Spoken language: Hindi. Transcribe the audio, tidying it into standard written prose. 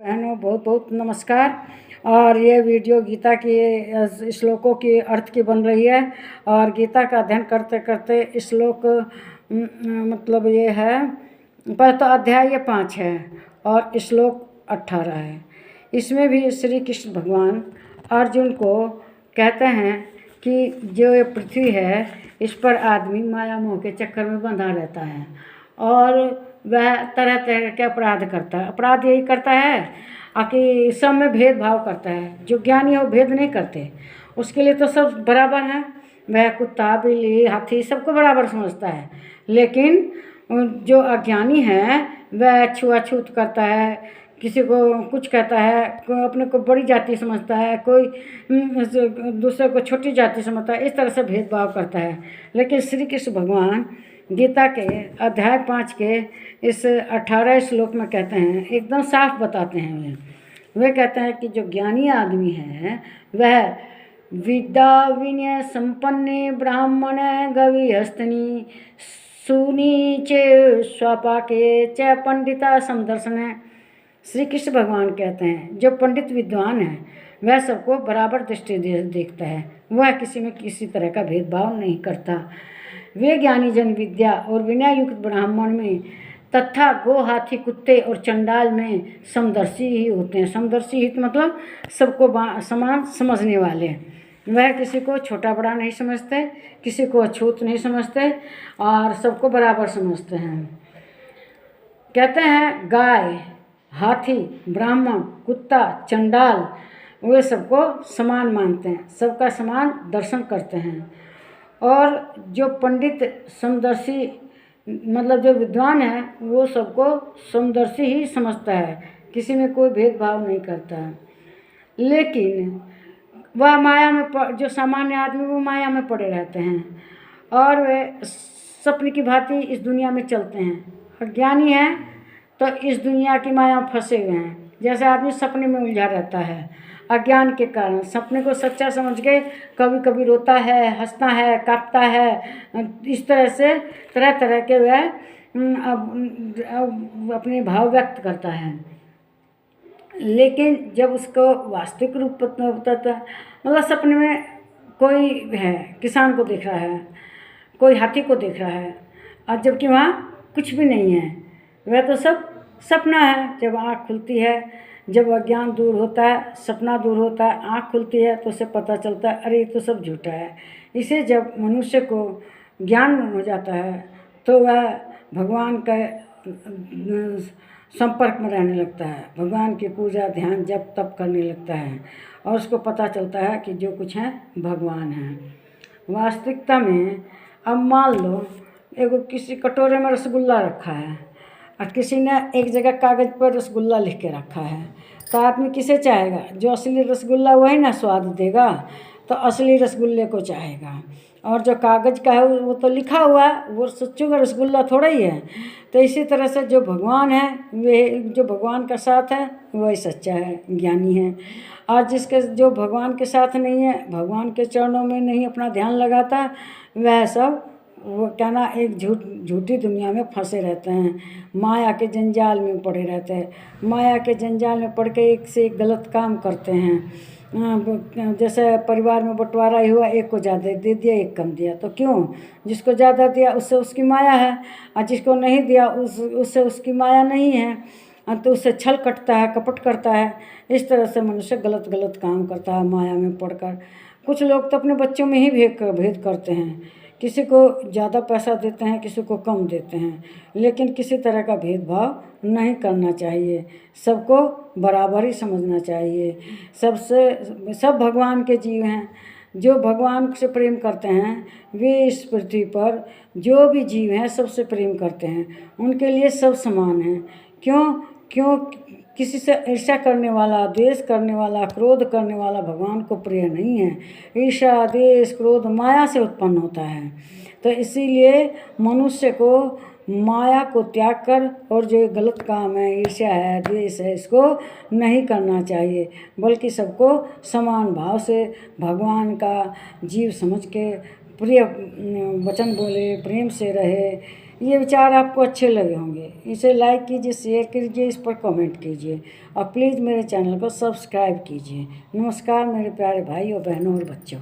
बहनों बहुत बहुत नमस्कार। और ये वीडियो गीता के श्लोकों के अर्थ की बन रही है। और गीता का अध्ययन करते करते श्लोक मतलब ये है, पर तो अध्याय ये 5 है और श्लोक 18 है। इसमें भी श्री कृष्ण भगवान अर्जुन को कहते हैं कि जो ये पृथ्वी है इस पर आदमी माया मोह के चक्कर में बंधा रहता है और वह तरह तरह के अपराध करता है। अपराध यही करता है कि सब में भेदभाव करता है। जो ज्ञानी हो भेद नहीं करते, उसके लिए तो सब बराबर हैं। वह कुत्ता बिल्ली हाथी सबको बराबर समझता है, लेकिन जो अज्ञानी है वह छुआछूत करता है, किसी को कुछ कहता है, कोई अपने को बड़ी जाति समझता है, कोई दूसरे को छोटी जाति समझता है, इस तरह से भेदभाव करता है। लेकिन श्री कृष्ण भगवान गीता के अध्याय 5 के इस 18 श्लोक में कहते हैं, एकदम साफ बताते हैं। वे कहते हैं कि जो ज्ञानी आदमी है वह विद्या विनय संपन्ने ब्राह्मण गविहस्तनी सुनी चे स्वापाके च पंडिता समदर्शन। श्री कृष्ण भगवान कहते हैं जो पंडित विद्वान है वह सबको बराबर दृष्टि देखता है, वह किसी में किसी तरह का भेदभाव नहीं करता। वे ज्ञानी जन विद्या और विनय युक्त ब्राह्मण में तथा गो हाथी कुत्ते और चंडाल में समदर्शी ही होते हैं। समदर्शी हित मतलब सबको समान समझने वाले। वह किसी को छोटा बड़ा नहीं समझते, किसी को अछूत नहीं समझते और सबको बराबर समझते हैं। कहते हैं गाय हाथी ब्राह्मण कुत्ता चंडाल वे सबको समान मानते हैं, सबका समान दर्शन करते हैं। और जो पंडित समदर्शी मतलब जो विद्वान है वो सबको समदर्शी ही समझता है, किसी में कोई भेदभाव नहीं करता है। लेकिन वह माया में जो सामान्य आदमी वो माया में पड़े रहते हैं और वे सपने की भांति इस दुनिया में चलते हैं। अज्ञानी है तो इस दुनिया की माया में फंसे हुए हैं। जैसे आदमी सपने में उलझा रहता है अज्ञान के कारण, सपने को सच्चा समझ के कभी कभी रोता है, हंसता है, कांपता है, इस तरह से तरह तरह के वह अपने भाव व्यक्त करता है। लेकिन जब उसको वास्तविक रूप बताता है, मतलब सपने में कोई है किसान को देख रहा है, कोई हाथी को देख रहा है और जबकि वहाँ कुछ भी नहीं है, वह तो सब सपना है। जब आँख खुलती है, जब अज्ञान दूर होता है, सपना दूर होता है, आँख खुलती है तो उसे पता चलता है अरे ये तो सब झूठा है। इसे जब मनुष्य को ज्ञान हो जाता है तो वह भगवान के संपर्क में रहने लगता है, भगवान की पूजा ध्यान जप तप करने लगता है और उसको पता चलता है कि जो कुछ है भगवान है। वास्तविकता में अब मान लो एगो किसी कटोरे में रसगुल्ला रखा है और किसी ने एक जगह कागज़ पर रसगुल्ला लिख के रखा है, तो आदमी किसे चाहेगा? जो असली रसगुल्ला वही ना स्वाद देगा, तो असली रसगुल्ले को चाहेगा। और जो कागज़ का है वो तो लिखा हुआ है, वो सच्चू का रसगुल्ला थोड़ा ही है। तो इसी तरह से जो भगवान है वे जो भगवान का साथ है वही सच्चा है, ज्ञानी है। और जिसके जो भगवान के साथ नहीं है, भगवान के चरणों में नहीं अपना ध्यान लगाता, वह सब वो कहना एक झूठी दुनिया में फंसे रहते हैं, माया के जंजाल में पड़े रहते हैं। माया के जंजाल में पड़ के एक से एक गलत काम करते हैं। जैसे परिवार में बंटवारा ही हुआ, एक को ज़्यादा दे दिया एक कम दिया, तो क्यों? जिसको ज़्यादा दिया उससे उसकी माया है और जिसको नहीं दिया उससे उसकी माया नहीं है, तो उससे छल कटता है, कपट करता है। इस तरह से मनुष्य गलत गलत काम करता है माया में पड़कर। कुछ लोग तो अपने बच्चों में ही भेद करते हैं, किसी को ज़्यादा पैसा देते हैं, किसी को कम देते हैं, लेकिन किसी तरह का भेदभाव नहीं करना चाहिए, सबको बराबर ही समझना चाहिए। सब भगवान के जीव हैं। जो भगवान से प्रेम करते हैं वे इस पृथ्वी पर जो भी जीव हैं सबसे प्रेम करते हैं, उनके लिए सब समान हैं। क्यों किसी से ईर्ष्या करने वाला, द्वेष करने वाला, क्रोध करने वाला भगवान को प्रिय नहीं है। ईर्ष्या द्वेष क्रोध माया से उत्पन्न होता है। तो इसीलिए मनुष्य को माया को त्याग कर और जो गलत काम है, ईर्ष्या है, द्वेष है, इसको नहीं करना चाहिए, बल्कि सबको समान भाव से भगवान का जीव समझ के प्रिय वचन बोले, प्रेम से रहे, ये विचार आपको अच्छे लगे होंगे। इसे लाइक कीजिए, शेयर कीजिए, इस पर कमेंट कीजिए और प्लीज़ मेरे चैनल को सब्सक्राइब कीजिए। नमस्कार मेरे प्यारे भाई और बहनों और बच्चों।